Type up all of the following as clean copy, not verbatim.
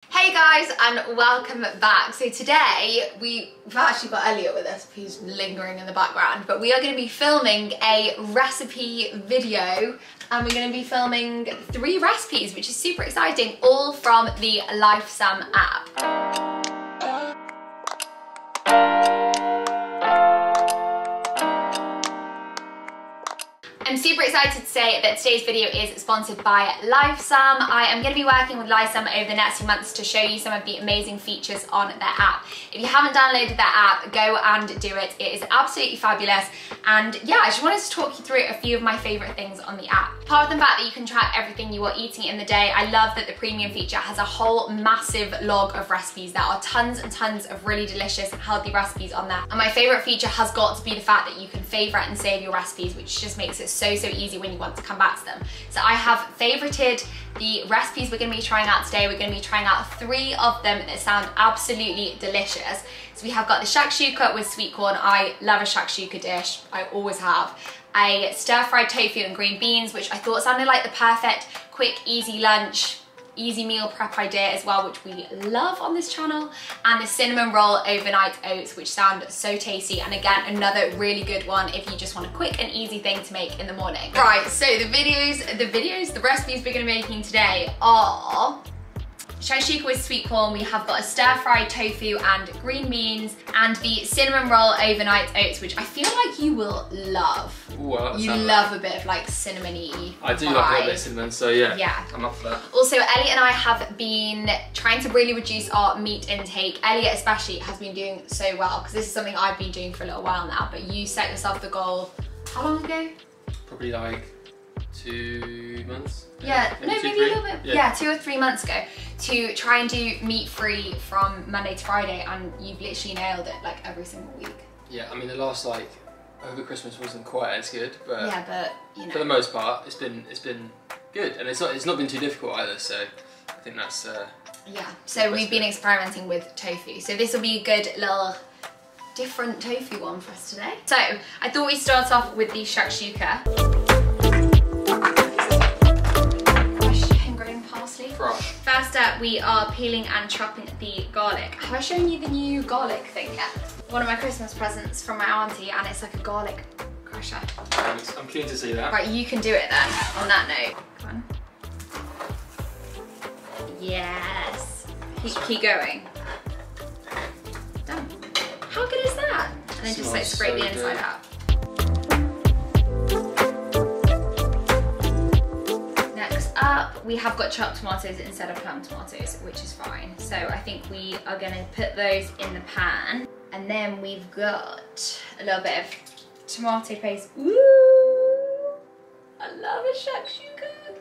Hey guys, and welcome back. So today we've actually got Elliot with us, who's lingering in the background, but we are going to be filming a recipe video, and we're going to be filming 3 recipes, which is super exciting, all from the LifeSam app. I'm super excited to say that today's video is sponsored by LifeSam. I am going to be working with LifeSam over the next few months to show you some of the amazing features on their app. If you haven't downloaded their app, go and do it. It is absolutely fabulous. And yeah, I just wanted to talk you through a few of my favourite things on the app. Apart from the fact that you can track everything you are eating in the day, I love that the premium feature has a whole massive log of recipes. There are tons and tons of really delicious, healthy recipes on there. And my favourite feature has got to be the fact that you can favourite and save your recipes, which just makes it so easy when you want to come back to them. So I have favorited the recipes we're going to be trying out today. We're going to be trying out 3 of them that sound absolutely delicious. So we have got the Shakshuka with sweet corn. I love a Shakshuka dish, I always have. A stir-fried tofu and green beans, which I thought sounded like the perfect quick easy lunch, easy meal prep idea as well, which we love on this channel, and the cinnamon roll overnight oats, which sound so tasty, and again another really good one if you just want a quick and easy thing to make in the morning. Right, so the recipes we're going to be making today are Shakshuka with sweet corn. We have got a stir-fried tofu and green beans, and the cinnamon roll overnight oats, which I feel like you will love. Ooh, you love a bit of like cinnamony. I do like a little bit of cinnamon, so yeah, I'm up for that. Also, Elliot and I have been trying to really reduce our meat intake. Elliot especially has been doing so well, because this is something I've been doing for a little while now, but you set yourself the goal, how long ago? Probably like 2 months. Yeah, maybe a little bit. Yeah, 2 or 3 months ago, to try and do meat-free from Monday to Friday, and you've literally nailed it like every single week. Yeah, I mean the last like over Christmas wasn't quite as good, but yeah, but you know, for the most part it's been good, and it's not been too difficult either. So I think that's yeah. So we've been experimenting with tofu. So this will be a good little different tofu one for us today. So I thought we'd start off with the Shakshuka. Fresh. First up, we are peeling and chopping the garlic. Have I shown you the new garlic thing yet? One of my Christmas presents from my auntie, and it's like a garlic crusher. I'm keen to see that. Right, you can do it then, on that note. Come on. Yes. Keep going. Done. How good is that? And then just like scrape the inside out. Up, we have got chopped tomatoes instead of plum tomatoes, which is fine. So I think we are going to put those in the pan, and then we've got a little bit of tomato paste. Ooh, I love a shakshuka.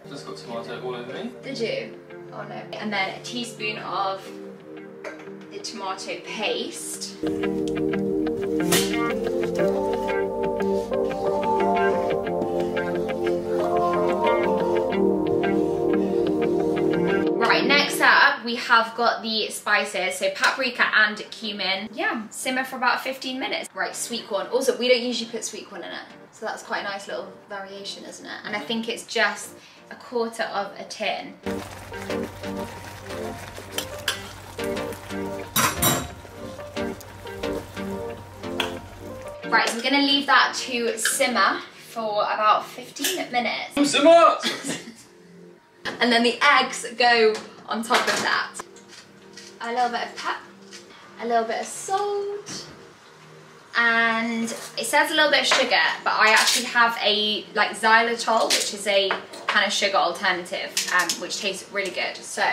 Just got tomato all over me. Did you? Oh no. And then a teaspoon of the tomato paste. Next up, we have got the spices, so paprika and cumin. Yeah, simmer for about 15 minutes. Right, sweet corn. Also, we don't usually put sweet corn in it, so that's quite a nice little variation, isn't it? And I think it's just 1/4 of a tin. Right, so we're gonna leave that to simmer for about 15 minutes. Simmer! And then the eggs go on top of that. A little bit of pepper, a little bit of salt, and it says a little bit of sugar, but I actually have a like xylitol, which is a kind of sugar alternative, which tastes really good. So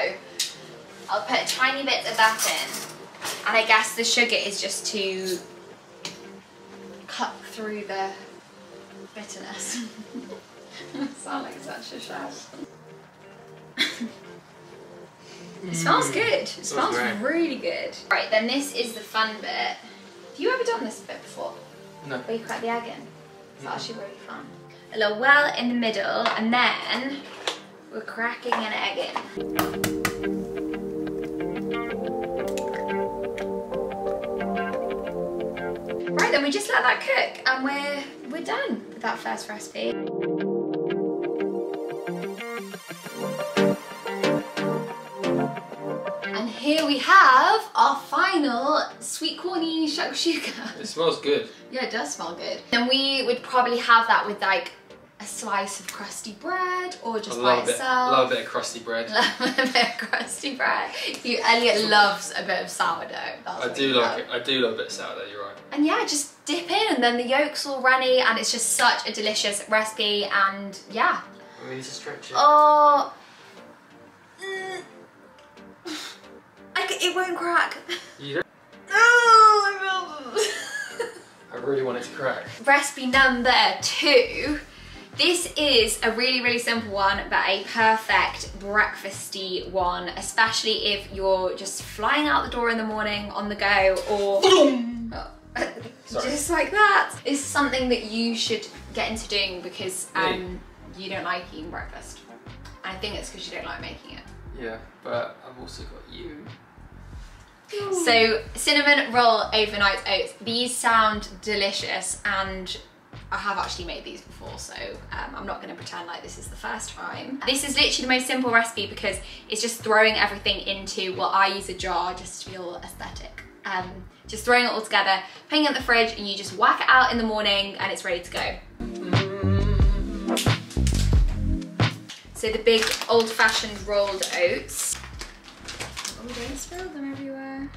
I'll put a tiny bit of that in, and I guess the sugar is just to cut through the bitterness. I sound like such a chef. It smells good. It smells really good. Right, then this is the fun bit. Have you ever done this bit before? No. Where you crack the egg in? It's actually really fun. A little well in the middle, and then we're cracking an egg in. Right, then we just let that cook, and we're done with that first recipe. And here we have our final sweet corny shakshuka. It smells good. Yeah, it does smell good. And we would probably have that with like a slice of crusty bread or just by itself. I love a bit of crusty bread. Love a bit of crusty bread. Elliot loves a bit of sourdough. I do like it. I do love a bit of sourdough, you're right. And yeah, just dip in and then the yolk's all runny and it's just such a delicious recipe and yeah. We need to stretch it. Oh. It won't crack. You don't? Oh, I really want it to crack. Recipe number 2. This is a really, really simple one, but a perfect breakfasty one, especially if you're just flying out the door in the morning on the go or just like that. It's something that you should get into doing because you don't like eating breakfast. And I think it's because you don't like making it. Yeah, but I've also got you. So cinnamon roll overnight oats. These sound delicious and I have actually made these before, so I'm not going to pretend like this is the first time. This is literally the most simple recipe because it's just throwing everything into, well, I use a jar just to feel aesthetic. Just throwing it all together, putting it in the fridge, and you just whack it out in the morning and it's ready to go. So the big old-fashioned rolled oats. Oh, don't spill them everywhere.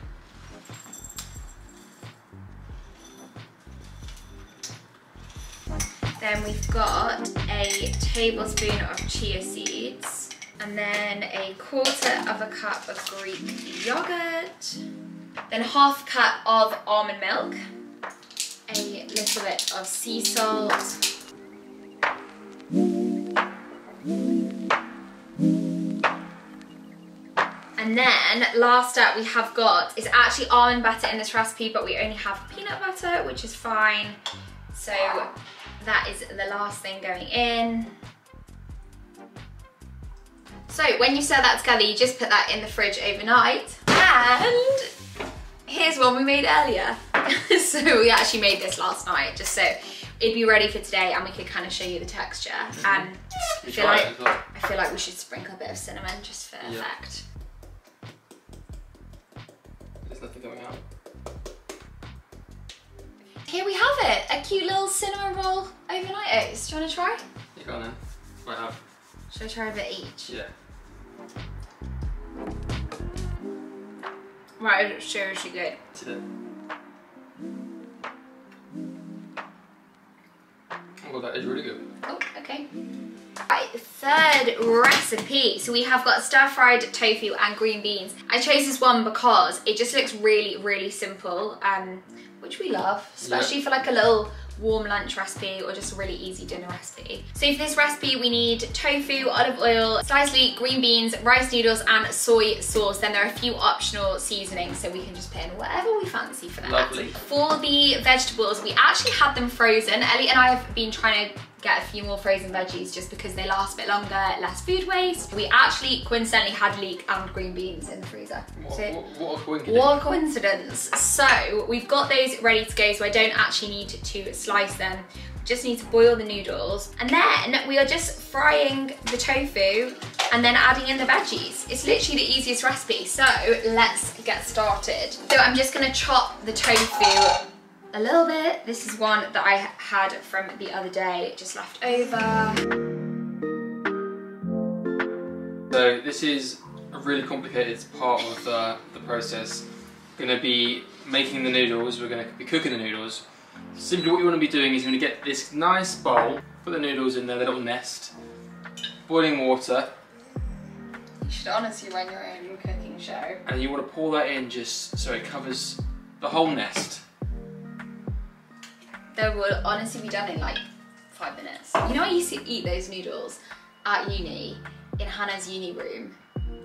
Then we've got a tablespoon of chia seeds and then a 1/4 of a cup of Greek yogurt, then 1/2 cup of almond milk, a little bit of sea salt, and then last up we have got, it's actually almond butter in this recipe, but we only have peanut butter, which is fine. So that is the last thing going in. So when you stir that together, you just put that in the fridge overnight. And here's one we made earlier. So we actually made this last night, just so it'd be ready for today and we could kind of show you the texture. And I feel like we should sprinkle a bit of cinnamon just for effect. There's nothing going out. Here we have it, a cute little cinnamon roll overnight oats. Do you want to try? You go on then. Right up. Should I try a bit each? Yeah. Right, it's seriously good. Oh, that is really good. Oh, okay. Right, third recipe. So we have got stir-fried tofu and green beans. I chose this one because it just looks really, really simple, which we love, especially for like a little warm lunch recipe or just a really easy dinner recipe. So for this recipe we need tofu, olive oil, sliced leek, green beans, rice noodles and soy sauce. Then there are a few optional seasonings, so we can just put in whatever we fancy for that. Lovely. For the vegetables, we actually had them frozen. Ellie and I have been trying to get a few more frozen veggies just because they last a bit longer, less food waste. We actually coincidentally had leek and green beans in the freezer. What a coincidence. What a coincidence. So we've got those ready to go, so I don't actually need to slice them. We just need to boil the noodles. And then we are just frying the tofu and then adding in the veggies. It's literally the easiest recipe. So let's get started. So I'm just gonna chop the tofu a little bit. This is one that I had from the other day, just left over. So this is a really complicated part of the process. We're going to be making the noodles, we're going to be cooking the noodles. Simply what you want to be doing is you're going to get this nice bowl, put the noodles in there, the little nest, boiling water. You should honestly run your own cooking show. And you want to pour that in just so it covers the whole nest. They will honestly be done in like 5 minutes. You know, I used to eat those noodles at uni, in Hannah's uni room.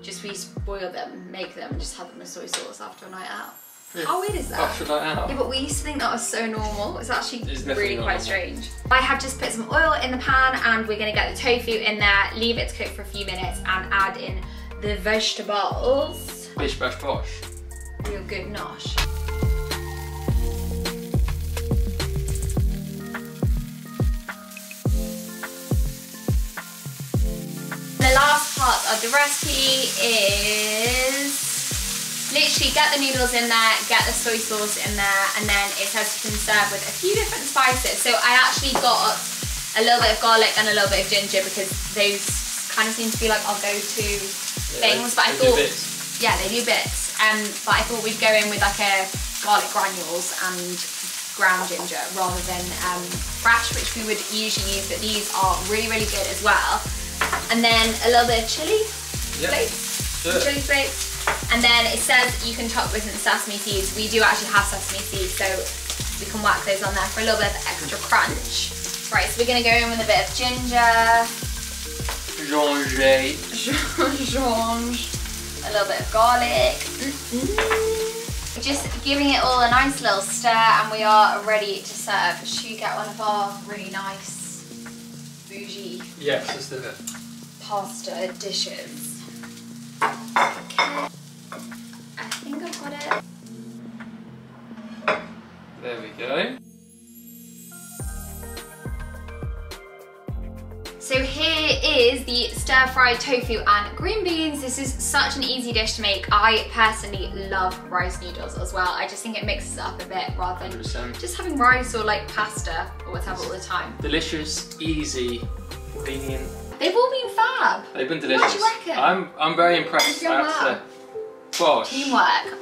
Just we used to boil them, make them, and just have them with soy sauce after a night out. Yeah. How weird is that? After a night out? Yeah, but we used to think that was so normal. It's actually really quite normal. strange. I have just put some oil in the pan and we're gonna get the tofu in there, leave it to cook for a few minutes and add in the vegetables. Bish bash bosh. Real good nosh. The last part of the recipe is literally get the noodles in there, get the soy sauce in there, and then it says you can serve with a few different spices. So I actually got a little bit of garlic and a little bit of ginger because those kind of seem to be like our go-to things. But I thought, yeah, they do bits. But I thought we'd go in with like a garlic granules and ground ginger rather than fresh, which we would usually use. But these are really, really good as well. And then a little bit of chili flakes, chili flakes. And then it says you can top with some sesame seeds. We do actually have sesame seeds, so we can whack those on there for a little bit of extra crunch. Right, so we're gonna go in with a bit of ginger. A little bit of garlic. Just giving it all a nice little stir, and we are ready to serve. Should we get one of our really nice, bougie let's do it. Pasta dishes? Okay. I think I've got it. There we go. So here is the stir-fried tofu and green beans. This is such an easy dish to make. I personally love rice noodles as well. I just think it mixes it up a bit rather than 100%. just having rice or like pasta or whatever all the time. Delicious, easy, convenient. They've all been fab. They've been delicious. What do you reckon? I'm very impressed. I have to say. Bosh. Teamwork.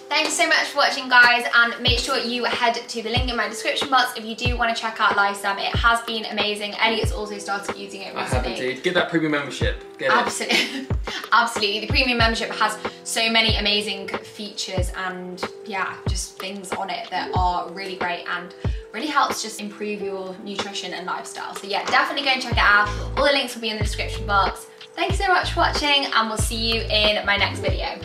Thanks so much for watching, guys, and make sure you head to the link in my description box if you do want to check out Lysam. It has been amazing. Elliot's also started using it recently. I have indeed. Get that premium membership. Get Absolutely. Absolutely. The premium membership has so many amazing features and yeah, just things on it that are really great and really helps just improve your nutrition and lifestyle. So yeah, definitely go and check it out. All the links will be in the description box. Thanks so much for watching, and we'll see you in my next video.